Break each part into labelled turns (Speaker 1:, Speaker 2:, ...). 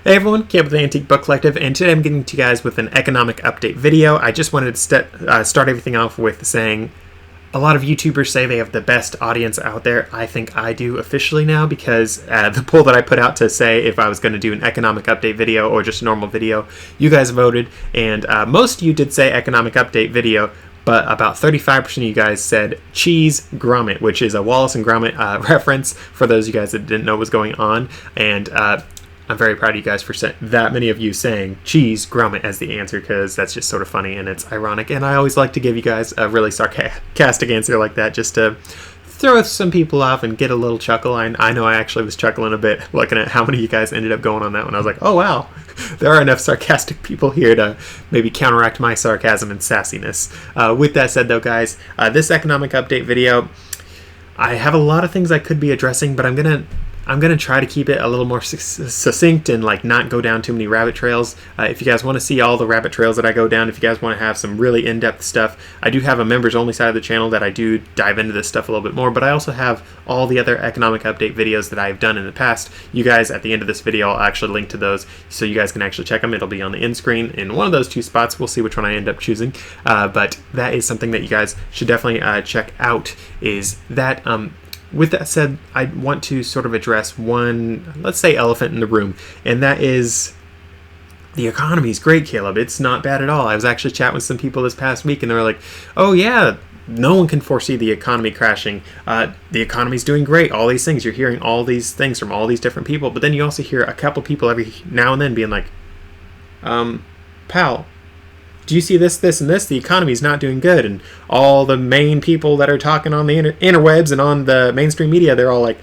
Speaker 1: Hey everyone, Caleb with the Antique Book Collective, and today I'm getting to you guys with an economic update video. I just wanted to start everything off with saying a lot of YouTubers say they have the best audience out there. I think I do officially now because the poll that I put out to say if I was going to do an economic update video or just a normal video, you guys voted, and most of you did say economic update video, but about 35% of you guys said cheese grommet, which is a Wallace and Gromit reference for those of you guys that didn't know what was going on, and I'm very proud of you guys for that many of you saying cheese grommet as the answer, because that's just sort of funny and it's ironic, and I always like to give you guys a really sarcastic answer like that just to throw some people off and get a little chuckle. I know I actually was chuckling a bit looking at how many of you guys ended up going on that one. I was like, oh wow, there are enough sarcastic people here to maybe counteract my sarcasm and sassiness. With that said though, guys, this economic update video, I have a lot of things I could be addressing, but I'm gonna try to keep it a little more succinct and like not go down too many rabbit trails. If you guys want to see all the rabbit trails that I go down, if you guys want to have some really in-depth stuff, I do have a members only side of the channel that I do dive into this stuff a little bit more, but I also have all the other economic update videos that I've done in the past. You guys, at the end of this video, I'll actually link to those so you guys can actually check them. It'll be on the end screen in one of those two spots. We'll see which one I end up choosing, but that is something that you guys should definitely check out, is that with that said, I want to sort of address one, let's say, elephant in the room, and that is the economy is great, Caleb. It's not bad at all. I was actually chatting with some people this past week, and they were like, oh yeah, no one can foresee the economy crashing. The economy's doing great. All these things. You're hearing all these things from all these different people, but then you also hear a couple people every now and then being like, pal, do you see this, this, and this? The economy's not doing good. And all the main people that are talking on the interwebs and on the mainstream media, they're all like,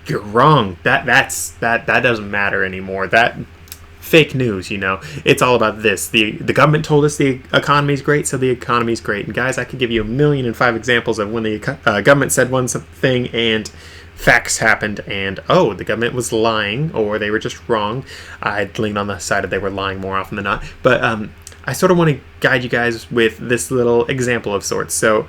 Speaker 1: you're wrong. That doesn't matter anymore. That fake news, you know. It's all about this. The government told us the economy's great, so the economy's great. And guys, I could give you 1,000,005 examples of when the government said one thing and facts happened, and oh, the government was lying, or they were just wrong. I'd lean on the side of they were lying more often than not. But I sort of want to guide you guys with this little example of sorts. So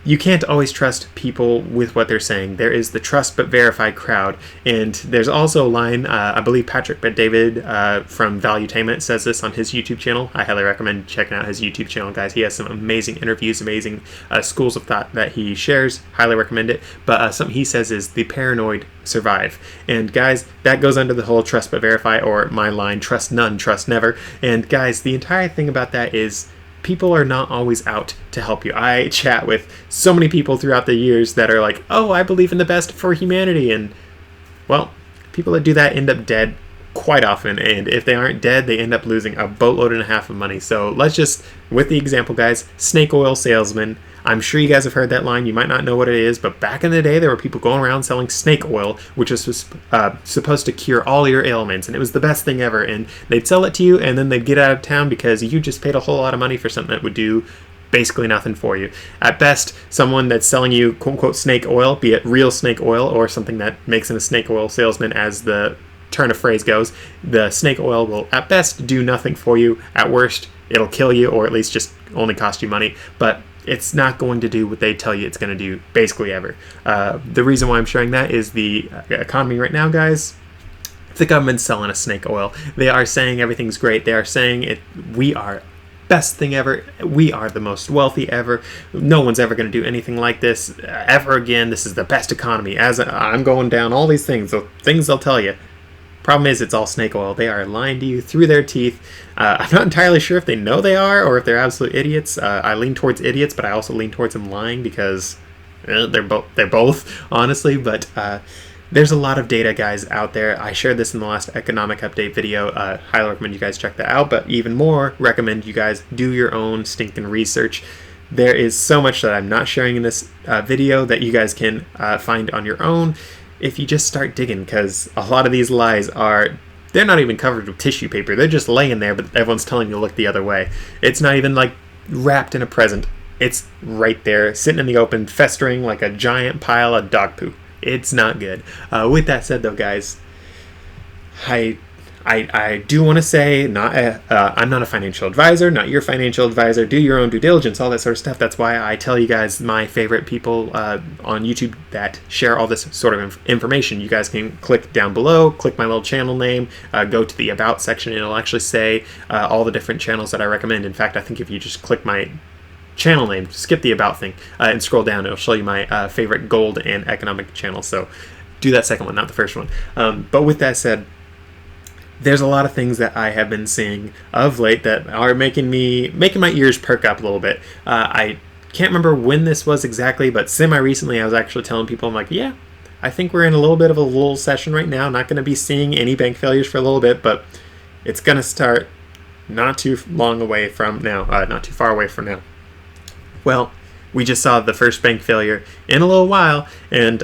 Speaker 1: you can't always trust people with what they're saying. There is the trust but verify crowd, and there's also a line, I believe Patrick Bet-David from Valuetainment says this on his YouTube channel. I highly recommend checking out his YouTube channel, guys. He has some amazing interviews, amazing schools of thought that he shares. Highly recommend it. But something he says is the paranoid survive. And guys, that goes under the whole trust but verify, or my line, trust none, trust never. And guys, the entire thing about that is people are not always out to help you. I chat with so many people throughout the years that are like, oh, I believe in the best for humanity. And, well, people that do that end up dead quite often. And if they aren't dead, they end up losing a boatload and a half of money. So let's just, with the example, guys, snake oil salesman. I'm sure you guys have heard that line. You might not know what it is, but back in the day, there were people going around selling snake oil, which was supposed to cure all your ailments, and it was the best thing ever. And they'd sell it to you, and then they'd get out of town because you just paid a whole lot of money for something that would do basically nothing for you. At best, someone that's selling you quote-unquote snake oil, be it real snake oil or something that makes him a snake oil salesman, as the turn of phrase goes, the snake oil will at best do nothing for you. At worst, it'll kill you, or at least just only cost you money. But it's not going to do what they tell you it's going to do, basically ever. The reason why I'm sharing that is the economy right now, guys. The government's selling us snake oil. They are saying everything's great. They are saying we are best thing ever. We are the most wealthy ever. No one's ever going to do anything like this ever again. This is the best economy. As I'm going down all these things, the things they'll tell you. Problem is, it's all snake oil. They are lying to you through their teeth. I'm not entirely sure if they know they are or if they're absolute idiots. I lean towards idiots, but I also lean towards them lying because they're both, honestly. But there's a lot of data, guys, out there. I shared this in the last economic update video. Highly recommend you guys check that out. But even more, recommend you guys do your own stinking research. There is so much that I'm not sharing in this video that you guys can find on your own if you just start digging, because a lot of these lies they're not even covered with tissue paper. They're just laying there, but everyone's telling you to look the other way. It's not even like wrapped in a present. It's right there, sitting in the open, festering like a giant pile of dog poo. It's not good. With that said, though, guys, I I do want to say, I'm not a financial advisor, not your financial advisor. Do your own due diligence, all that sort of stuff. That's why I tell you guys my favorite people on YouTube that share all this sort of information. You guys can click down below, click my little channel name, go to the About section, and it'll actually say all the different channels that I recommend. In fact, I think if you just click my channel name, skip the About thing, and scroll down, it'll show you my favorite gold and economic channels. So do that second one, not the first one. But with that said, there's a lot of things that I have been seeing of late that are making my ears perk up a little bit. I can't remember when this was exactly, but semi-recently I was actually telling people, I'm like, yeah, I think we're in a little bit of a lull session right now. Not going to be seeing any bank failures for a little bit, but it's going to start not too long away from now, not too far away from now. Well, we just saw the first bank failure in a little while, and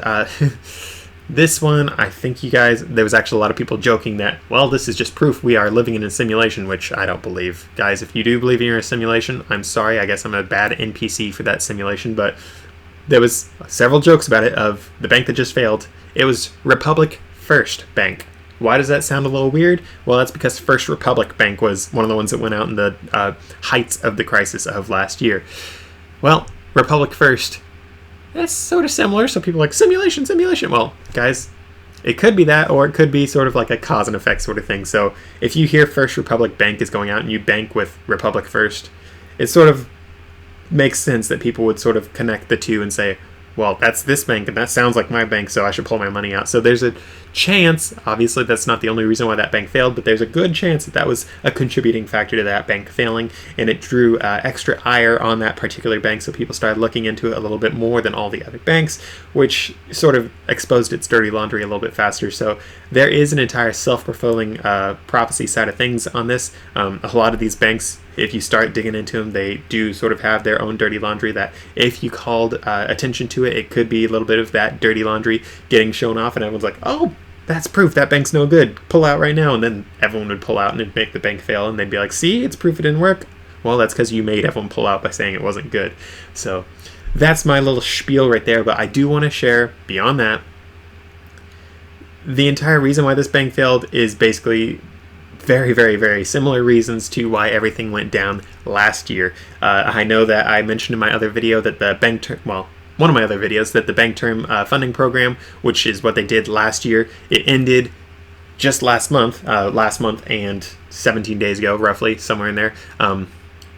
Speaker 1: this one, I think there was actually a lot of people joking that, well, this is just proof we are living in a simulation, which I don't believe. Guys, if you do believe you're in a simulation, I'm sorry. I guess I'm a bad NPC for that simulation, but there was several jokes about it of the bank that just failed. It was Republic First Bank. Why does that sound a little weird? Well, that's because First Republic Bank was one of the ones that went out in the heights of the crisis of last year. Well, Republic First, that's sort of similar, so people are like, simulation. Well, guys, it could be that, or it could be sort of like a cause and effect sort of thing. So if you hear First Republic Bank is going out and you bank with Republic First, it sort of makes sense that people would sort of connect the two and say, well, that's this bank, and that sounds like my bank, so I should pull my money out. So there's a chance, obviously that's not the only reason why that bank failed, but there's a good chance that that was a contributing factor to that bank failing, and it drew extra ire on that particular bank, so people started looking into it a little bit more than all the other banks, which sort of exposed its dirty laundry a little bit faster. So there is an entire self-fulfilling prophecy side of things on this. A lot of these banks, if you start digging into them, they do sort of have their own dirty laundry that if you called attention to it, it could be a little bit of that dirty laundry getting shown off, and everyone's like, oh, that's proof that bank's no good. Pull out right now. And then everyone would pull out and it'd make the bank fail, and they'd be like, see, it's proof it didn't work. Well, that's because you made everyone pull out by saying it wasn't good. So that's my little spiel right there, but I do want to share beyond that. The entire reason why this bank failed is basically very, very, very similar reasons to why everything went down last year. I know that I mentioned in my other video that the one of my other videos, that the bank term funding program, which is what they did last year, it ended just last month and 17 days ago, roughly, somewhere in there.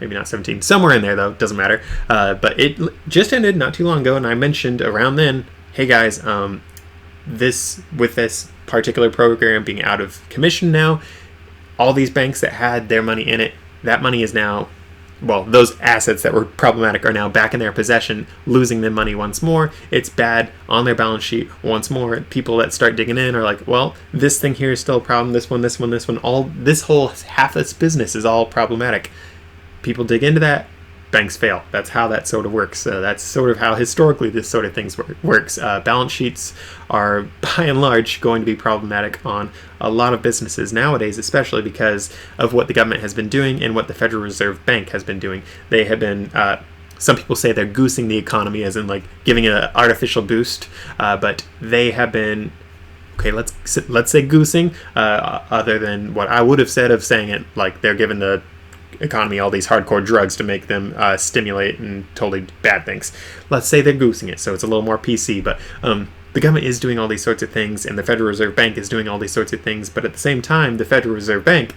Speaker 1: Maybe not 17, somewhere in there though, doesn't matter. But it just ended not too long ago, and I mentioned around then, hey guys, with this particular program being out of commission now, all these banks that had their money in it, that money is now, well, those assets that were problematic are now back in their possession, losing their money once more. It's bad on their balance sheet once more. People that start digging in are like, well, this thing here is still a problem, this one, this whole half this business is all problematic. People dig into that, banks fail. That's how that sort of works. That's sort of how historically this sort of things works. Balance sheets are by and large going to be problematic on a lot of businesses nowadays, especially because of what the government has been doing and what the Federal Reserve Bank has been doing. They have been, some people say they're goosing the economy, as in like giving it an artificial boost, but they have been, okay, let's say goosing, other than what I would have said of saying it like they're giving the economy all these hardcore drugs to make them stimulate and totally bad things. Let's say they're goosing it, so it's a little more PC, but the government is doing all these sorts of things, and the Federal Reserve Bank is doing all these sorts of things, but at the same time, the Federal Reserve Bank,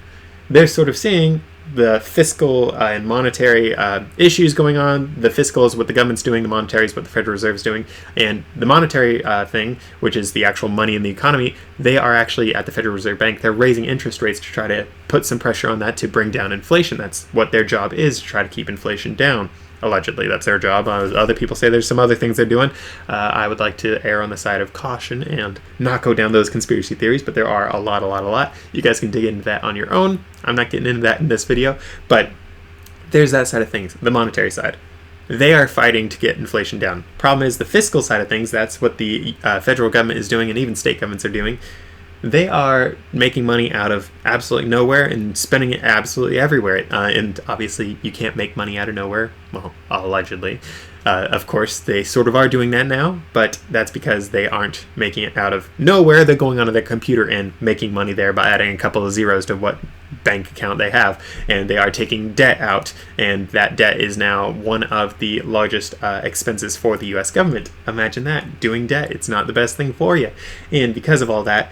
Speaker 1: they're sort of seeing the fiscal and monetary issues going on. The fiscal is what the government's doing, the monetary is what the Federal Reserve is doing, and the monetary thing, which is the actual money in the economy, they are actually, at the Federal Reserve Bank, they're raising interest rates to try to put some pressure on that to bring down inflation. That's what their job is, to try to keep inflation down. Allegedly, that's their job. Other people say there's some other things they're doing. I would like to err on the side of caution and not go down those conspiracy theories, but there are a lot. You guys can dig into that on your own. I'm not getting into that in this video, but there's that side of things, the monetary side. They are fighting to get inflation down. Problem is the fiscal side of things, that's what the federal government is doing, and even state governments are doing. they are making money out of absolutely nowhere and spending it absolutely everywhere. And obviously, you can't make money out of nowhere. Well, allegedly. Of course, they sort of are doing that now, but that's because they aren't making it out of nowhere. They're going onto their computer and making money there by adding a couple of zeros to what bank account they have. And they are taking debt out, and that debt is now one of the largest expenses for the U.S. government. Imagine that, doing debt. It's not the best thing for you. And because of all that,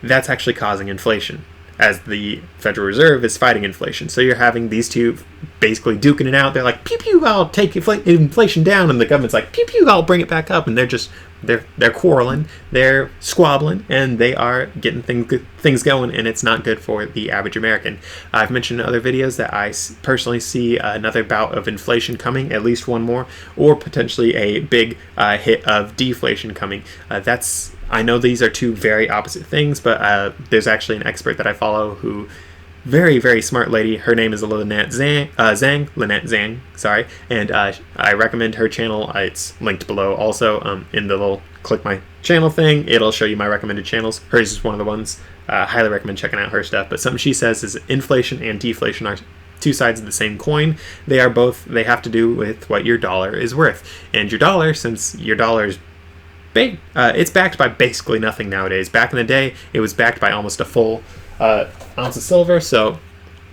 Speaker 1: that's actually causing inflation, as the Federal Reserve is fighting inflation. So you're having these two basically duking it out. They're like, pew pew, I'll take inflation down, and the government's like, pew pew, I'll bring it back up. And they're quarreling, they're squabbling, and they are getting things going, and it's not good for the average American. I've mentioned in other videos that I personally see another bout of inflation coming, at least one more, or potentially a big hit of deflation coming. I know these are two very opposite things, but there's actually an expert that I follow who, very, very smart lady. Her name is Lynette Zhang, sorry, and I recommend her channel. It's linked below also in the little click my channel thing. It'll show you my recommended channels. Hers is one of the ones. Highly recommend checking out her stuff. But something she says is inflation and deflation are two sides of the same coin. They have to do with what your dollar is worth. And your dollar, since your dollar is it's backed by basically nothing nowadays. Back in the day, it was backed by almost a full ounce of silver. So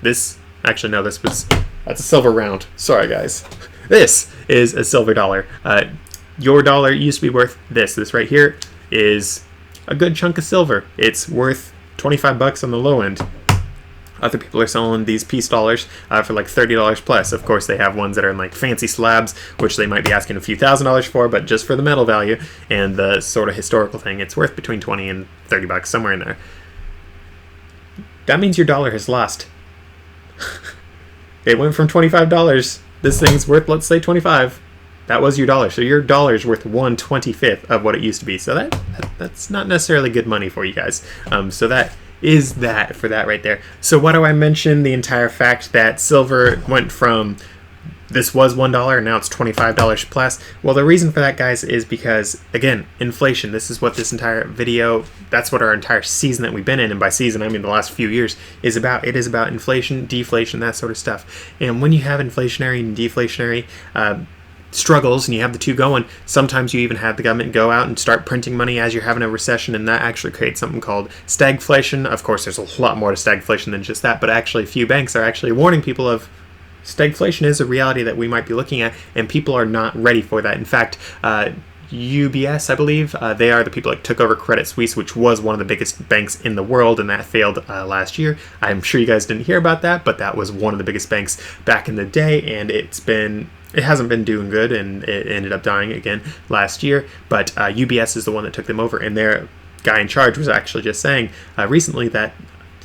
Speaker 1: that's a silver round. Sorry, guys. This is a silver dollar. Your dollar used to be worth this. This right here is a good chunk of silver. It's worth $25 on the low end. Other people are selling these piece dollars for like $30 plus. Of course, they have ones that are in like fancy slabs, which they might be asking a few $1,000s for, but just for the metal value and the sort of historical thing, it's worth between $20 and $30, somewhere in there. That means your dollar has lost. It went from $25. This thing's worth, let's say, $25. That was your dollar. So your dollar is worth 1/25 of what it used to be. So that's not necessarily good money for you guys. So that is that for that right there. So why do I mention the entire fact that silver went from this was $1 and now it's $25 plus? Well, the reason for that, guys, is because, again, inflation. This is what this entire video, that's what our entire season that we've been in, and by season I mean the last few years, is about. It is about inflation, deflation, that sort of stuff. And when you have inflationary and deflationary struggles and you have the two going, sometimes you even have the government go out and start printing money as you're having a recession, and that actually creates something called stagflation. Of course, there's a lot more to stagflation than just that, but actually a few banks are actually warning people of stagflation is a reality that we might be looking at, and people are not ready for that. In fact, UBS, I believe, they are the people that took over Credit Suisse, which was one of the biggest banks in the world, and that failed last year. I'm sure you guys didn't hear about that, but that was one of the biggest banks back in the day, and it hasn't been doing good, and it ended up dying again last year. But UBS is the one that took them over, and their guy in charge was actually just saying recently that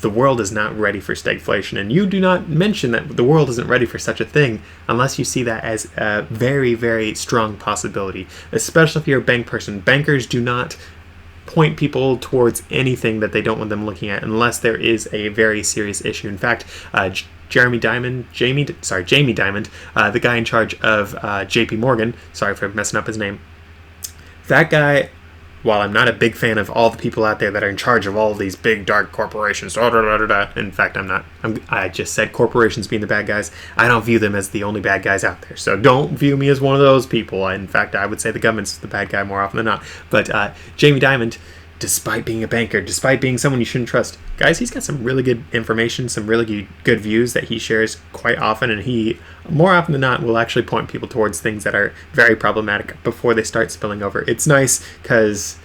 Speaker 1: the world is not ready for stagflation. And you do not mention that the world isn't ready for such a thing unless you see that as a very, very strong possibility, especially if you're a bank person. Bankers do not point people towards anything that they don't want them looking at unless there is a very serious issue. In fact, Jamie Dimon, the guy in charge of JP Morgan, sorry for messing up his name, that guy, while I'm not a big fan of all the people out there that are in charge of all of these big dark corporations, in fact, I just said corporations being the bad guys. I don't view them as the only bad guys out there. So don't view me as one of those people. In fact, I would say the government's the bad guy more often than not. But Jamie Dimon, despite being a banker, despite being someone you shouldn't trust, guys, he's got some really good information, some really good views that he shares quite often, and he, more often than not, will actually point people towards things that are very problematic before they start spilling over. It's nice because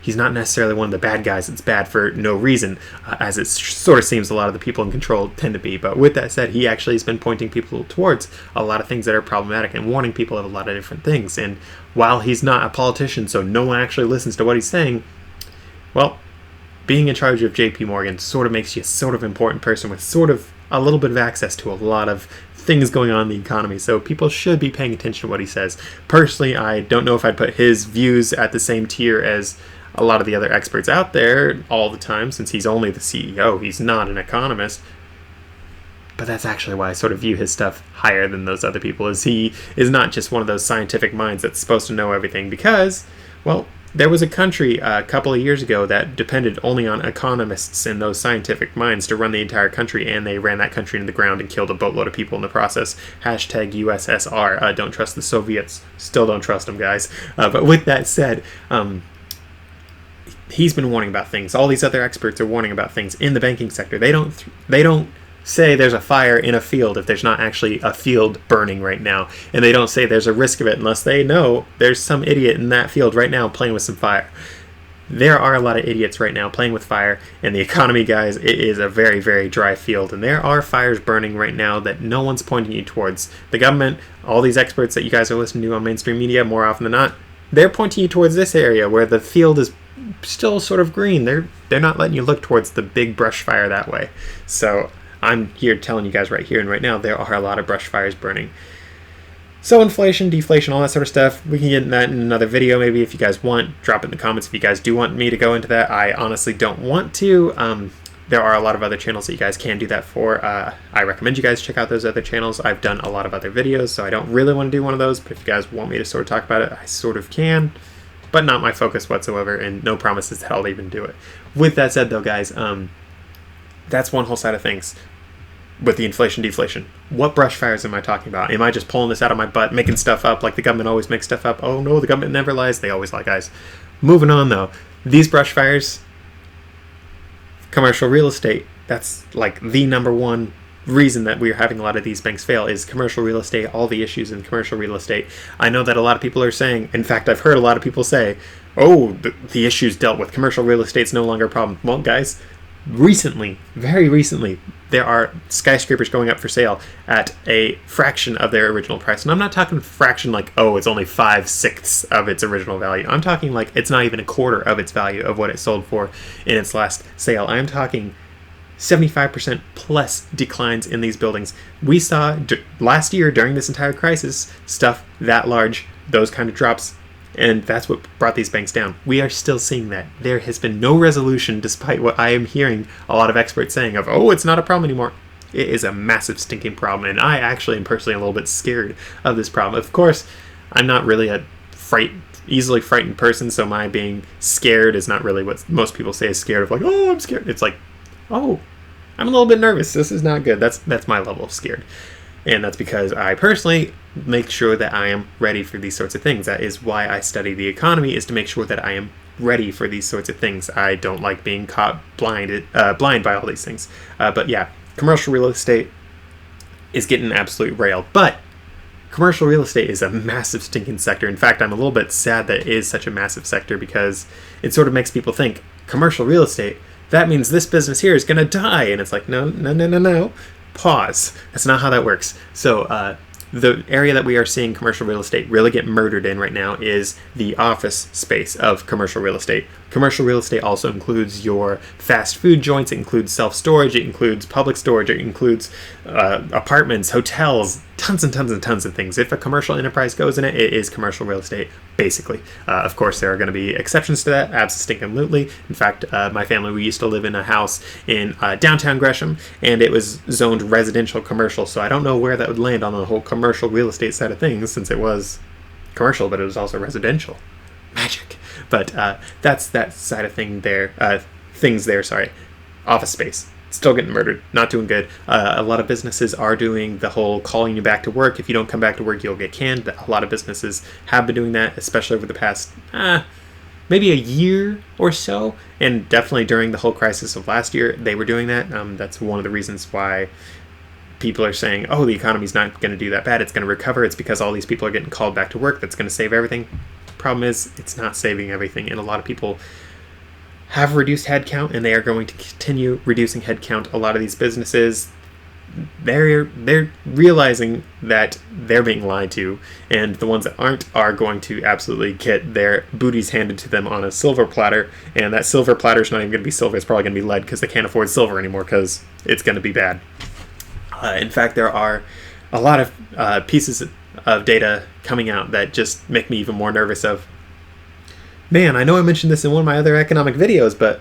Speaker 1: he's not necessarily one of the bad guys that's bad for no reason, as it sort of seems a lot of the people in control tend to be. But with that said, he actually has been pointing people towards a lot of things that are problematic and warning people of a lot of different things. And while he's not a politician, so no one actually listens to what he's saying, well, being in charge of JP Morgan sort of makes you a sort of important person with sort of a little bit of access to a lot of things going on in the economy. So people should be paying attention to what he says. Personally, I don't know if I'd put his views at the same tier as a lot of the other experts out there all the time, since he's only the CEO. He's not an economist. But that's actually why I sort of view his stuff higher than those other people, is he is not just one of those scientific minds that's supposed to know everything, because, well, There was a country a couple of years ago that depended only on economists and those scientific minds to run the entire country, and they ran that country into the ground and killed a boatload of people in the process. Hashtag USSR. Don't trust the Soviets. Still don't trust them, guys. But with that said, he's been warning about things. All these other experts are warning about things in the banking sector. They don't say there's a fire in a field if there's not actually a field burning right now, and they don't say there's a risk of it unless they know there's some idiot in that field right now playing with some fire. There are a lot of idiots right now playing with fire, and the economy, guys, it is a very, very dry field, and there are fires burning right now that no one's pointing you towards. The government, all these experts that you guys are listening to on mainstream media, more often than not, they're pointing you towards this area where the field is still sort of green. They're not letting you look towards the big brush fire that way. So I'm here telling you guys right here and right now, there are a lot of brush fires burning. So inflation, deflation, all that sort of stuff, we can get into that in another video maybe if you guys want. Drop it in the comments if you guys do want me to go into that. I honestly don't want to. There are a lot of other channels that you guys can do that for. I recommend you guys check out those other channels. I've done a lot of other videos, so I don't really want to do one of those, but if you guys want me to sort of talk about it, I sort of can, but not my focus whatsoever, and no promises that I'll even do it. With that said though, guys, that's one whole side of things. With the inflation, deflation, what brush fires am I talking about? Am I just pulling this out of my butt, making stuff up like the government always makes stuff up? Oh no, the government never lies. They always lie, guys. Moving on though, these brush fires, commercial real estate, that's like the number one reason that we're having a lot of these banks fail is commercial real estate, all the issues in commercial real estate. I know that a lot of people are saying, in fact, I've heard a lot of people say, oh, the issues dealt with, commercial real estate's no longer a problem. Well, guys, recently, very recently, there are skyscrapers going up for sale at a fraction of their original price. And I'm not talking fraction like, oh, it's only 5/6 of its original value. I'm talking like it's not even a quarter of its value of what it sold for in its last sale. I'm talking 75% plus declines in these buildings. We saw last year during this entire crisis stuff that large, those kind of drops, and that's what brought these banks down. We are still seeing that. There has been no resolution, despite what I am hearing a lot of experts saying of, oh, it's not a problem anymore. It is a massive stinking problem, and I actually am personally a little bit scared of this problem. Of course, I'm not really a easily frightened person, so my being scared is not really what most people say is scared of, like, oh, I'm scared. It's like, oh, I'm a little bit nervous. This is not good. That's my level of scared. And that's because I personally make sure that I am ready for these sorts of things. That is why I study the economy, is to make sure that I am ready for these sorts of things. I don't like being caught blind by all these things. But yeah, commercial real estate is getting absolute railed. But commercial real estate is a massive stinking sector. In fact, I'm a little bit sad that it is such a massive sector, because it sort of makes people think, commercial real estate, that means this business here is going to die. And it's like, no. Pause. That's not how that works. So the area that we are seeing commercial real estate really get murdered in right now is the office space of commercial real estate. Commercial real estate also includes your fast food joints, it includes self-storage, it includes public storage, it includes apartments, hotels, tons and tons and tons of things. If a commercial enterprise goes in it, it is commercial real estate, basically. Of course, there are going to be exceptions to that, absolutely. In fact, my family, we used to live in a house in downtown Gresham, and it was zoned residential commercial, so I don't know where that would land on the whole commercial real estate side of things, since it was commercial, but it was also residential. Magic. But that's that side of things there. Office space. Still getting murdered. Not doing good. A lot of businesses are doing the whole calling you back to work. If you don't come back to work, you'll get canned. A lot of businesses have been doing that, especially over the past maybe a year or so. And definitely during the whole crisis of last year, they were doing that. That's one of the reasons why people are saying, oh, the economy's not going to do that bad. It's going to recover. It's because all these people are getting called back to work. That's going to save everything. Problem is, it's not saving everything, and a lot of people have reduced headcount, and they are going to continue reducing headcount. A lot of these businesses, they're realizing that they're being lied to, and the ones that aren't are going to absolutely get their booties handed to them on a silver platter, and that silver platter is not even going to be silver. It's probably going to be lead, because they can't afford silver anymore, because it's going to be bad. In fact, there are a lot of pieces of data coming out that just make me even more nervous of, man, I know I mentioned this in one of my other economic videos, but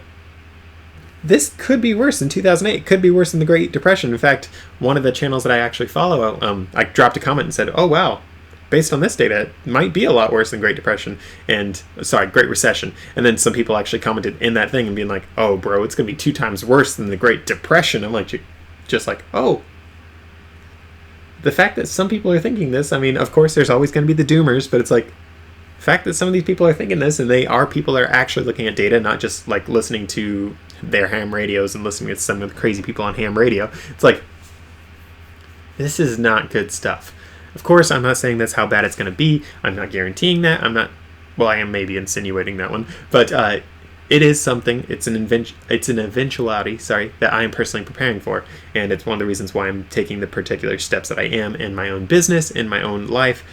Speaker 1: this could be worse than 2008. It could be worse than the Great Depression. In fact, one of the channels that I actually follow, I dropped a comment and said, oh, wow, based on this data, it might be a lot worse than Great Depression and, sorry, Great Recession. And then some people actually commented in that thing and being like, oh, bro, it's going to be 2 times worse than the Great Depression. I'm like, just like, oh. The fact that some people are thinking this, I mean, of course, there's always going to be the doomers, but it's like, the fact that some of these people are thinking this, and they are people that are actually looking at data, not just like listening to their ham radios and listening to some of the crazy people on ham radio. It's like, this is not good stuff. Of course, I'm not saying that's how bad it's going to be. I'm not guaranteeing that. I'm not, well, I am maybe insinuating that one, but it is something, it's an eventuality, that I am personally preparing for, and it's one of the reasons why I'm taking the particular steps that I am in my own business, in my own life,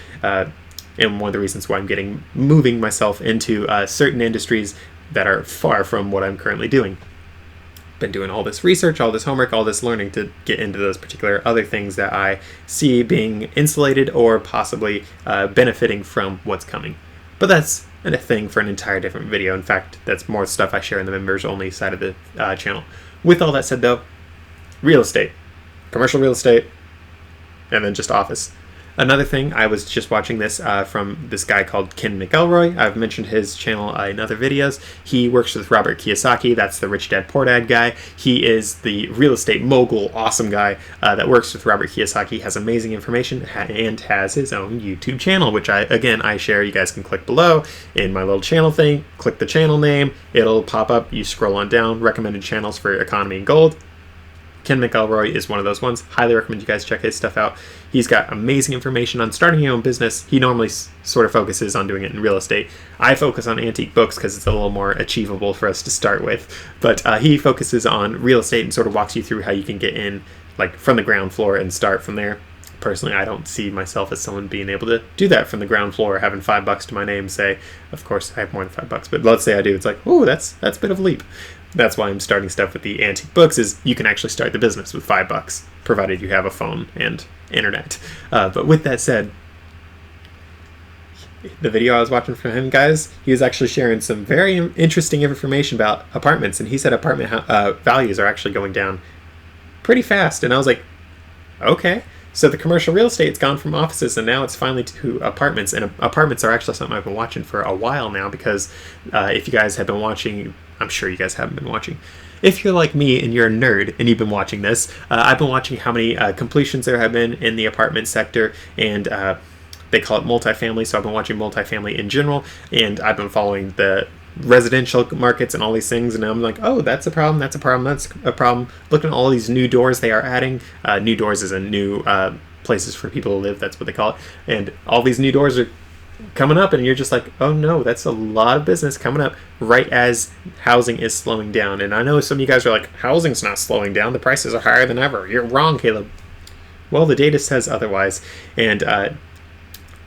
Speaker 1: and one of the reasons why I'm moving myself into certain industries that are far from what I'm currently doing. Been doing all this research, all this homework, all this learning to get into those particular other things that I see being insulated or possibly benefiting from what's coming. But that's a thing for an entire different video. In fact, that's more stuff I share in the members only side of the channel. With all that said though, real estate, commercial real estate, and then just office. Another thing, I was just watching this from this guy called Ken McElroy. I've mentioned his channel in other videos. He works with Robert Kiyosaki. That's the Rich Dad Poor Dad guy. He is the real estate mogul, awesome guy that works with Robert Kiyosaki, has amazing information, and has his own YouTube channel, which I share. You guys can click below in my little channel thing, click the channel name, it'll pop up. You scroll on down, recommended channels for economy and gold. Ken McElroy is one of those ones. Highly recommend you guys check his stuff out. He's got amazing information on starting your own business. He normally sort of focuses on doing it in real estate. I focus on antique books because it's a little more achievable for us to start with. But he focuses on real estate and sort of walks you through how you can get in like from the ground floor and start from there. Personally, I don't see myself as someone being able to do that from the ground floor, having $5 to my name, say, of course I have more than $5, but let's say I do. It's like, oh, that's a bit of a leap. That's why I'm starting stuff with the antique books, is you can actually start the business with $5, provided you have a phone and internet. But with that said, the video I was watching from him, guys, he was actually sharing some very interesting information about apartments, and he said apartment values are actually going down pretty fast, and I was like, okay. So the commercial real estate's gone from offices, and now it's finally to apartments, and apartments are actually something I've been watching for a while now, because if you guys have been watching, I'm sure you guys haven't been watching. If you're like me and you're a nerd and you've been watching this, I've been watching how many completions there have been in the apartment sector, and they call it multifamily, so I've been watching multifamily in general, and I've been following the residential markets and all these things, and I'm like, oh, that's a problem, that's a problem, that's a problem. Looking at all these new doors they are adding. New doors is a new places for people to live, that's what they call it, and all these new doors are coming up, and you're just like, oh no, that's a lot of business coming up right as housing is slowing down. And I know some of you guys are like, housing's not slowing down, the prices are higher than ever. You're wrong, Caleb. Well, the data says otherwise. And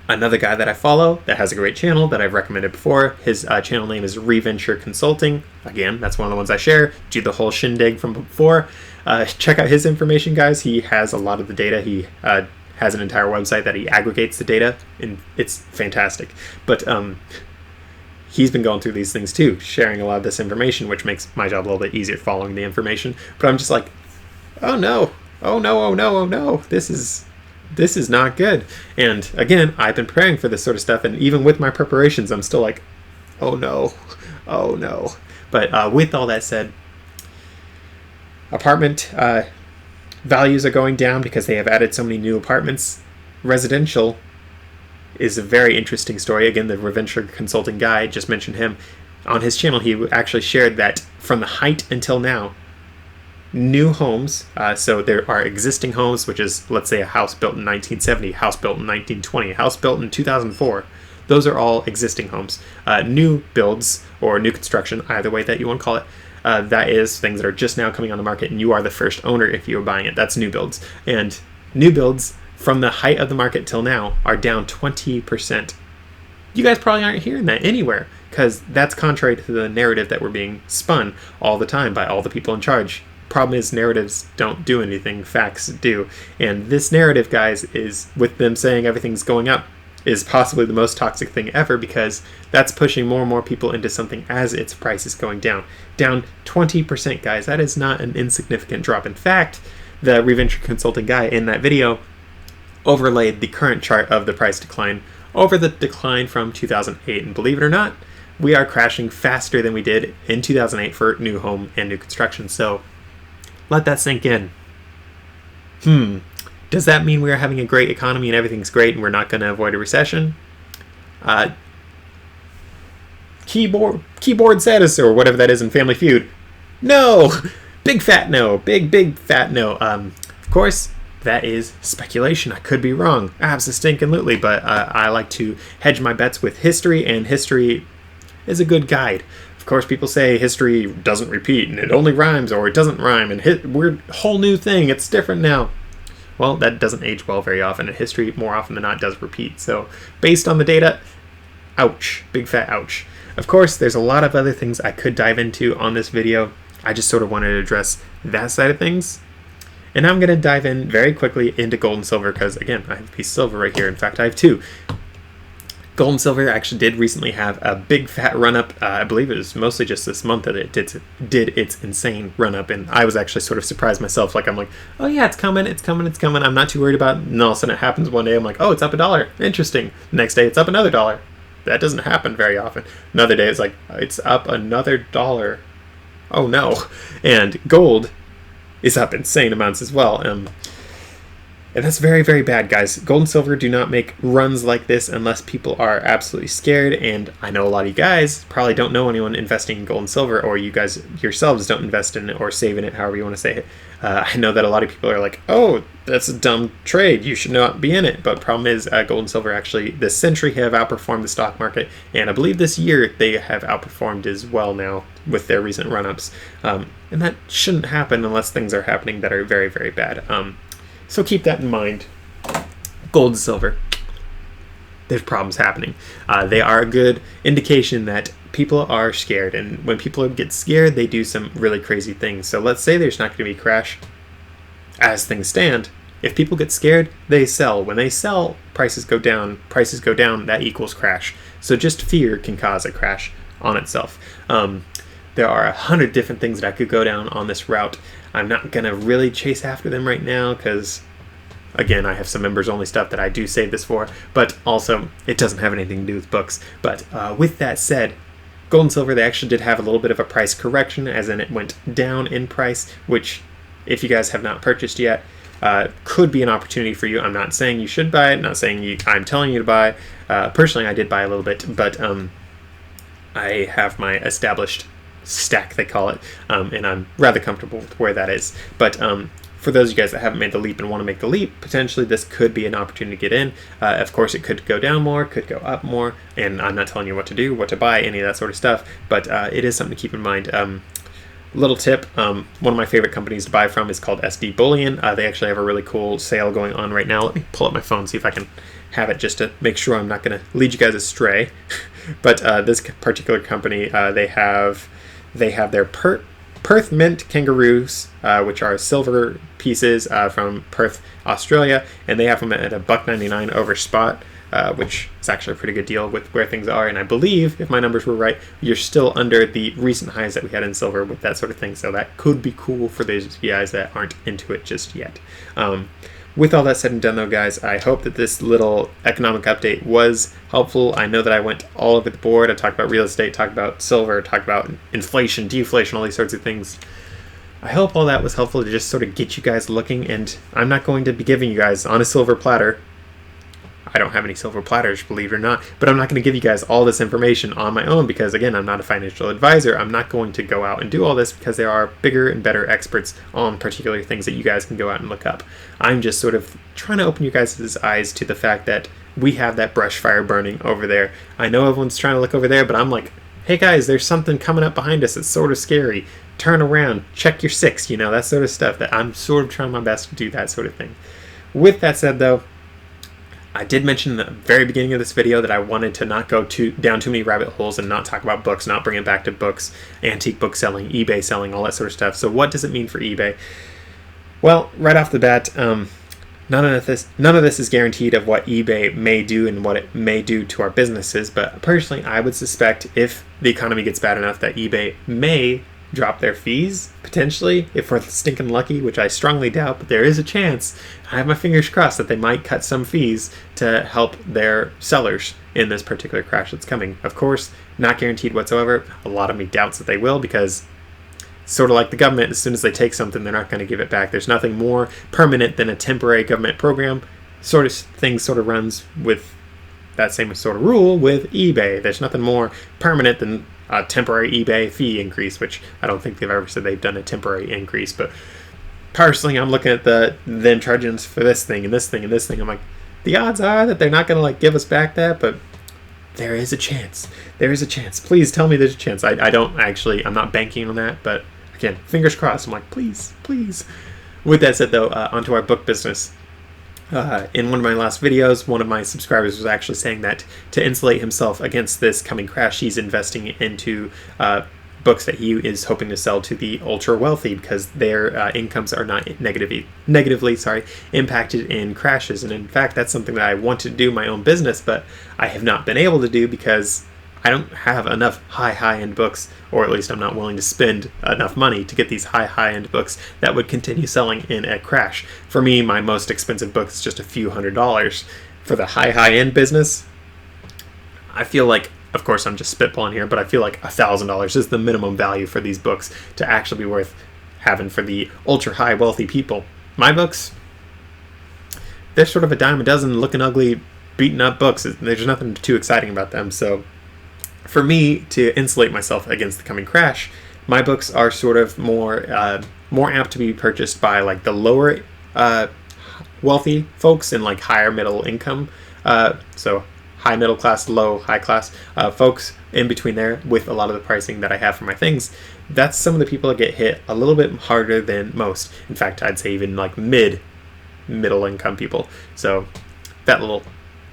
Speaker 1: another guy that I follow that has a great channel that I've recommended before, his channel name is Reventure Consulting. Again, that's one of the ones I share. Do the whole shindig from before. Check out his information, guys. He has a lot of the data. He has an entire website that he aggregates the data, and it's fantastic. But he's been going through these things too, sharing a lot of this information, which makes my job a little bit easier following the information. But I'm just like, oh no, oh no, oh no, oh no, this is not good. And again, I've been preparing for this sort of stuff, and even with my preparations, I'm still like, oh no, oh no. But with all that said, apartment values are going down because they have added so many new apartments. Residential is a very interesting story. Again, the Reventure Consulting guy, just mentioned him. On his channel, he actually shared that from the height until now, new homes, so there are existing homes, which is, let's say, a house built in 1970, house built in 1920, house built in 2004. Those are all existing homes. New builds, or new construction, either way that you want to call it, that is things that are just now coming on the market, and you are the first owner if you're buying it. That's new builds. And new builds from the height of the market till now are down 20%. You guys probably aren't hearing that anywhere, because that's contrary to the narrative that we're being spun all the time by all the people in charge. Problem is, narratives don't do anything, facts do. And this narrative, guys, is, with them saying everything's going up, is possibly the most toxic thing ever, because that's pushing more and more people into something as its price is going down. Down 20%, guys. That is not an insignificant drop. In fact, the Reventure Consulting guy in that video overlaid the current chart of the price decline over the decline from 2008. And believe it or not, we are crashing faster than we did in 2008 for new home and new construction. So let that sink in. Does that mean we are having a great economy and everything's great and we're not going to avoid a recession? Keyboard status or whatever that is in Family Feud. No! Big fat no. Big fat no. Of course, that is speculation. I could be wrong. Absolutely. But I like to hedge my bets with history, and history is a good guide. Of course, people say history doesn't repeat and it only rhymes, or it doesn't rhyme and we're a whole new thing. It's different now. Well, that doesn't age well very often, and history more often than not does repeat. So based on the data, ouch. Big fat ouch. Of course, there's a lot of other things I could dive into on this video. I just sort of wanted to address that side of things. And I'm going to dive in very quickly into gold and silver because, again, I have a piece of silver right here. In fact, I have two. Gold and silver actually did recently have a big fat run-up. I believe it was mostly just this month that it did its insane run-up. And I was actually sort of surprised myself. Like, I'm like, oh yeah, it's coming. I'm not too worried about it. And all of a sudden it happens one day. I'm like, oh, it's up $1. Interesting. Next day, it's up another $1. That doesn't happen very often. Another day, it's like, it's up another $1. Oh no. And gold is up insane amounts as well. And that's very, very bad, guys. Gold and silver do not make runs like this unless people are absolutely scared. And I know a lot of you guys probably don't know anyone investing in gold and silver, or you guys yourselves don't invest in it or save in it, however you want to say it. I know that a lot of people are like, oh, that's a dumb trade. You should not be in it. But the problem is gold and silver actually this century have outperformed the stock market. And I believe this year they have outperformed as well now with their recent run-ups. And that shouldn't happen unless things are happening that are very, very bad. So keep that in mind. Gold and silver, there's problems happening. They are a good indication that people are scared. And when people get scared, they do some really crazy things. So let's say there's not going to be a crash. As things stand, if people get scared, they sell. When they sell, prices go down. Prices go down, that equals crash. So just fear can cause a crash on itself. There are 100 different things that I could go down on this route. I'm not going to really chase after them right now because, again, I have some members-only stuff that I do save this for, but also it doesn't have anything to do with books. But with that said, gold and silver, they actually did have a little bit of a price correction, as in it went down in price, which, if you guys have not purchased yet, could be an opportunity for you. I'm not saying you should buy it, not saying I'm telling you to buy. Personally, I did buy a little bit, but I have my established stack, they call it, and I'm rather comfortable with where that is. But for those of you guys that haven't made the leap and want to make the leap, potentially this could be an opportunity to get in. Of course, it could go down more, could go up more, and I'm not telling you what to do, what to buy, any of that sort of stuff, but it is something to keep in mind. Little tip, one of my favorite companies to buy from is called SD Bullion. They actually have a really cool sale going on right now. Let me pull up my phone, see if I can have it just to make sure I'm not going to lead you guys astray. But this particular company, they have their Perth Mint Kangaroos, which are silver pieces from Perth, Australia, and they have them at $1.99 over spot, which is actually a pretty good deal with where things are. And I believe, if my numbers were right, you're still under the recent highs that we had in silver with that sort of thing. So that could be cool for those of you guys that aren't into it just yet. With all that said and done, though, guys, I hope that this little economic update was helpful. I know that I went all over the board. I talked about real estate, talked about silver, talked about inflation, deflation, all these sorts of things. I hope all that was helpful to just sort of get you guys looking, and I'm not going to be giving you guys on a silver platter. I don't have any silver platters, believe it or not, but I'm not going to give you guys all this information on my own because, again, I'm not a financial advisor. I'm not going to go out and do all this because there are bigger and better experts on particular things that you guys can go out and look up. I'm just sort of trying to open you guys' eyes to the fact that we have that brush fire burning over there. I know everyone's trying to look over there, but I'm like, hey guys, there's something coming up behind us that's sort of scary. Turn around, check your six, that sort of stuff. That I'm sort of trying my best to do that sort of thing. With that said, though, I did mention in the very beginning of this video that I wanted to not go down too many rabbit holes and not talk about books, not bring it back to books, antique book selling, eBay selling, all that sort of stuff. So what does it mean for eBay? Well, right off the bat, none of this is guaranteed of what eBay may do and what it may do to our businesses. But personally, I would suspect if the economy gets bad enough that eBay may drop their fees, potentially, if we're stinking lucky, which I strongly doubt, but there is a chance. I have my fingers crossed that they might cut some fees to help their sellers in this particular crash that's coming. Of course, not guaranteed whatsoever. A lot of me doubts that they will, because sort of like the government, as soon as they take something, they're not going to give it back. There's nothing more permanent than a temporary government program. Sort of thing sort of runs with that same sort of rule with eBay. There's nothing more permanent than a temporary eBay fee increase, which I don't think they've ever said they've done a temporary increase. But personally, I'm looking at them charging us for this thing and this thing and this thing. I'm like, the odds are that they're not going to like give us back that, but there is a chance. There is a chance. Please tell me there's a chance. I don't actually, I'm not banking on that, but again, fingers crossed. I'm like, please, please. With that said, though, onto our book business. In one of my last videos, one of my subscribers was actually saying that to insulate himself against this coming crash, he's investing into books that he is hoping to sell to the ultra wealthy, because their incomes are not negatively impacted in crashes. And in fact, that's something that I want to do in my own business, but I have not been able to do because I don't have enough high-end books, or at least I'm not willing to spend enough money to get these high-end books that would continue selling in a crash. For me, my most expensive book is just a few $100s. For the high-end business, I feel like, of course I'm just spitballing here, but I feel like $1,000 is the minimum value for these books to actually be worth having for the ultra-high wealthy people. My books, they're sort of a dime a dozen, looking ugly, beaten up books. There's nothing too exciting about them, so for me to insulate myself against the coming crash, my books are sort of more apt to be purchased by like the lower wealthy folks and like higher middle income, so high middle class, low high class folks in between there, with a lot of the pricing that I have for my things. That's some of the people that get hit a little bit harder than most. In fact, I'd say even like middle income people. So that little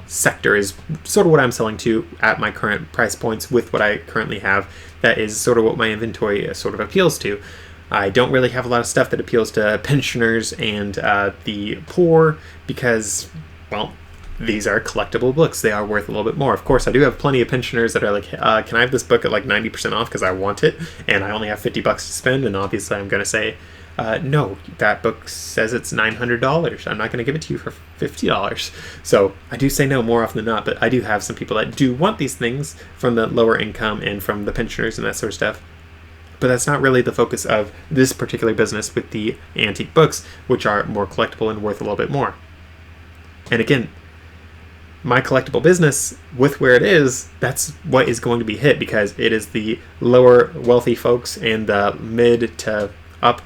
Speaker 1: sector is sort of what I'm selling to at my current price points with what I currently have. That is sort of what my inventory sort of appeals to. I don't really have a lot of stuff that appeals to pensioners and the poor, because, well, these are collectible books. They are worth a little bit more. Of course, I do have plenty of pensioners that are like, can I have this book at like 90% off because I want it and I only have $50 to spend? And obviously I'm going to say, no, that book says it's $900. I'm not going to give it to you for $50. So I do say no more often than not, but I do have some people that do want these things from the lower income and from the pensioners and that sort of stuff. But that's not really the focus of this particular business with the antique books, which are more collectible and worth a little bit more. And again, my collectible business, with where it is, that's what is going to be hit, because it is the lower wealthy folks and the mid to up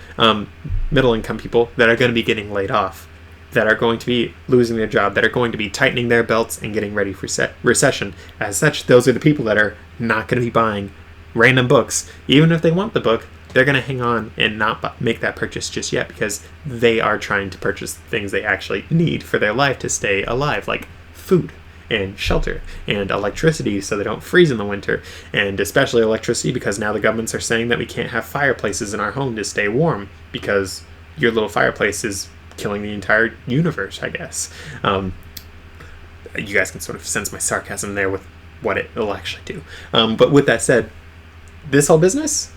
Speaker 1: middle income people that are going to be getting laid off, that are going to be losing their job, that are going to be tightening their belts and getting ready for recession. As such, those are the people that are not going to be buying random books. Even if they want the book, they're going to hang on and not make that purchase just yet, because they are trying to purchase things they actually need for their life to stay alive, like food and shelter and electricity so they don't freeze in the winter, and especially electricity, because now the governments are saying that we can't have fireplaces in our home to stay warm because your little fireplace is killing the entire universe, I guess. You guys can sort of sense my sarcasm there with what it will actually do. But with that said, this whole business,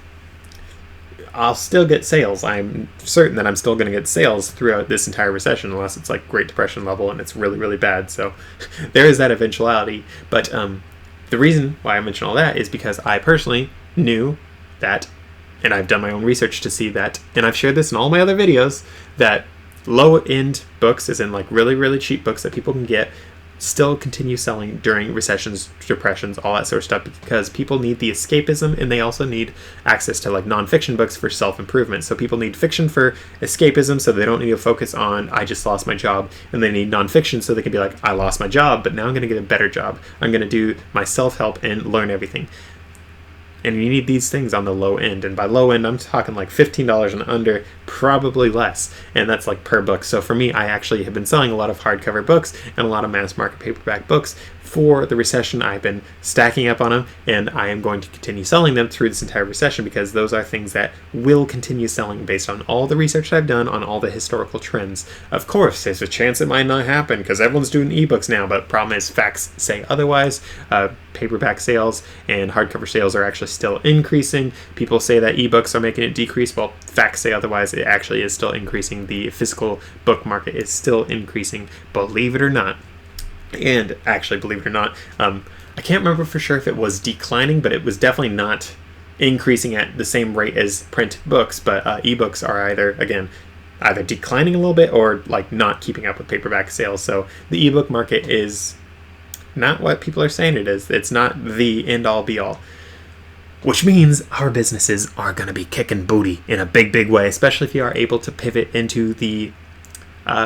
Speaker 1: I'll still get sales. I'm certain that I'm still going to get sales throughout this entire recession, unless it's like Great Depression level and it's really, really bad. So there is that eventuality. But the reason why I mention all that is because I personally knew that, and I've done my own research to see that, and I've shared this in all my other videos, that low-end books, as in like really, really cheap books that people can get, still continue selling during recessions, depressions, all that sort of stuff, because people need the escapism, and they also need access to like nonfiction books for self-improvement. So people need fiction for escapism, so they don't need to focus on I just lost my job, and they need nonfiction so they can be like, I lost my job, but now I'm going to get a better job. I'm going to do my self-help and learn everything. And you need these things on the low end. And by low end, I'm talking like $15 and under, probably less. And that's like per book. So for me, I actually have been selling a lot of hardcover books and a lot of mass market paperback books for the recession. I've been stacking up on them, and I am going to continue selling them through this entire recession, because those are things that will continue selling based on all the research I've done on all the historical trends. Of course, there's a chance it might not happen because everyone's doing ebooks now, but problem is facts say otherwise. Paperback sales and hardcover sales are actually still increasing. People say that ebooks are making it decrease. Well, facts say otherwise. It actually is still increasing. The physical book market is still increasing, believe it or not. And actually, believe it or not, I can't remember for sure if it was declining, but it was definitely not increasing at the same rate as print books. But ebooks are either declining a little bit or like not keeping up with paperback sales. So the ebook market is not what people are saying it is. It's not the end all be all. Which means our businesses are going to be kicking booty in a big, big way, especially if you are able to pivot into the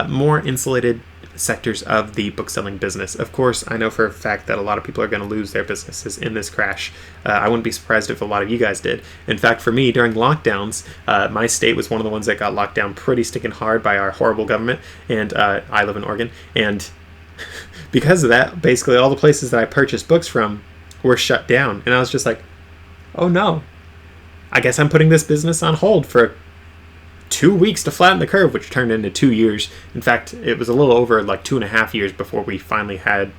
Speaker 1: more insulated sectors of the bookselling business. Of course, I know for a fact that a lot of people are going to lose their businesses in this crash. I wouldn't be surprised if a lot of you guys did. In fact, for me, during lockdowns, my state was one of the ones that got locked down pretty sticking hard by our horrible government, and I live in Oregon, and because of that, basically all the places that I purchased books from were shut down, and I was just like, oh no, I guess I'm putting this business on hold for 2 weeks to flatten the curve, which turned into 2 years. In fact, it was a little over like 2.5 years before we finally had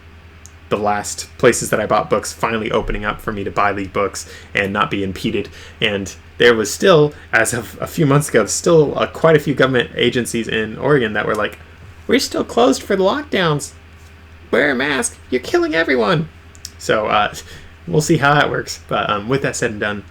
Speaker 1: the last places that I bought books finally opening up for me to buy these books and not be impeded. And there was still, as of a few months ago, still quite a few government agencies in Oregon that were like, we're still closed for the lockdowns. Wear a mask. You're killing everyone. So we'll see how that works. But with that said and done,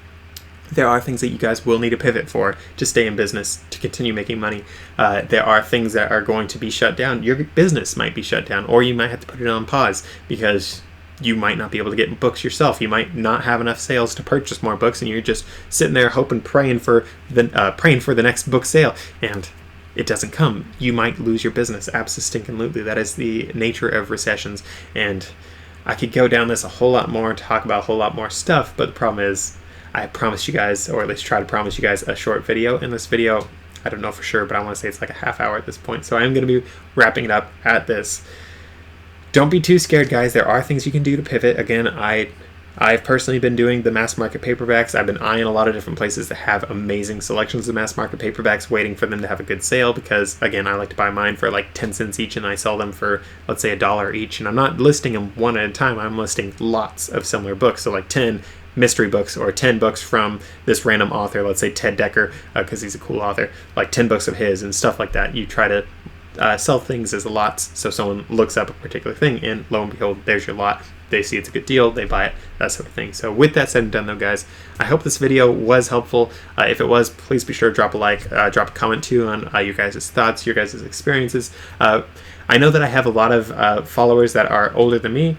Speaker 1: there are things that you guys will need to pivot for to stay in business, to continue making money. There are things that are going to be shut down. Your business might be shut down, or you might have to put it on pause because you might not be able to get books yourself. You might not have enough sales to purchase more books, and you're just sitting there hoping, praying for the next book sale, and it doesn't come. You might lose your business. Abso-stinking-lutely. That is the nature of recessions, and I could go down this a whole lot more, talk about a whole lot more stuff, but the problem is, I promised you guys, or at least try to promise you guys, a short video. In this video, I don't know for sure, but I want to say it's like a half hour at this point. So I am going to be wrapping it up at this. Don't be too scared, guys. There are things you can do to pivot. Again, I've personally been doing the mass market paperbacks. I've been eyeing a lot of different places that have amazing selections of mass market paperbacks, waiting for them to have a good sale because, again, I like to buy mine for like 10 cents each, and I sell them for, let's say, $1 each. And I'm not listing them one at a time. I'm listing lots of similar books. So like 10 mystery books or 10 books from this random author, let's say Ted Decker, because he's a cool author, like 10 books of his and stuff like that. You try to sell things as lots, so someone looks up a particular thing and lo and behold, there's your lot. They see it's a good deal, they buy it, that sort of thing. So with that said and done though, guys, I hope this video was helpful. If it was, please be sure to drop a like, drop a comment too on your guys' thoughts, your guys' experiences. I know that I have a lot of followers that are older than me,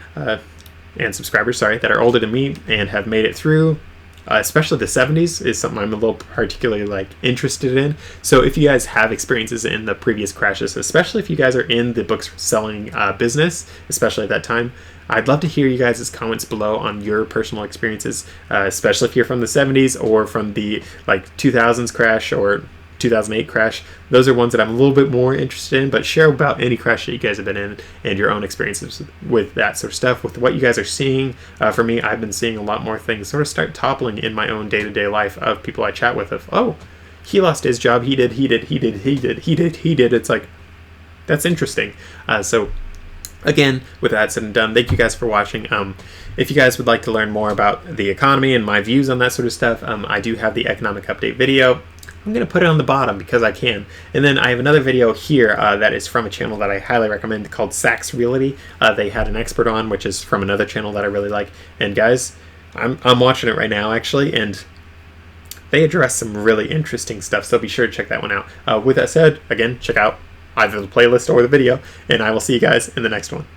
Speaker 1: and subscribers, that are older than me and have made it through, especially the 70s is something I'm a little particularly interested in. So if you guys have experiences in the previous crashes, especially if you guys are in the books selling business, especially at that time, I'd love to hear you guys' comments below on your personal experiences, especially if you're from the 70s or from the 2000s crash or 2008 crash. Those are ones that I'm a little bit more interested in, but share about any crash that you guys have been in and your own experiences with that sort of stuff, with what you guys are seeing. For me, I've been seeing a lot more things sort of start toppling in my own day-to-day life of people I chat with of, oh, he lost his job, he did. It's like, that's interesting. So again, with that said and done, thank you guys for watching. If you guys would like to learn more about the economy and my views on that sort of stuff, I do have the economic update video. I'm going to put it on the bottom because I can. And then I have another video here that is from a channel that I highly recommend called Sachs Realty. They had an expert on, which is from another channel that I really like. And guys, I'm watching it right now actually, and they address some really interesting stuff. So be sure to check that one out. With that said, again, check out either the playlist or the video, and I will see you guys in the next one.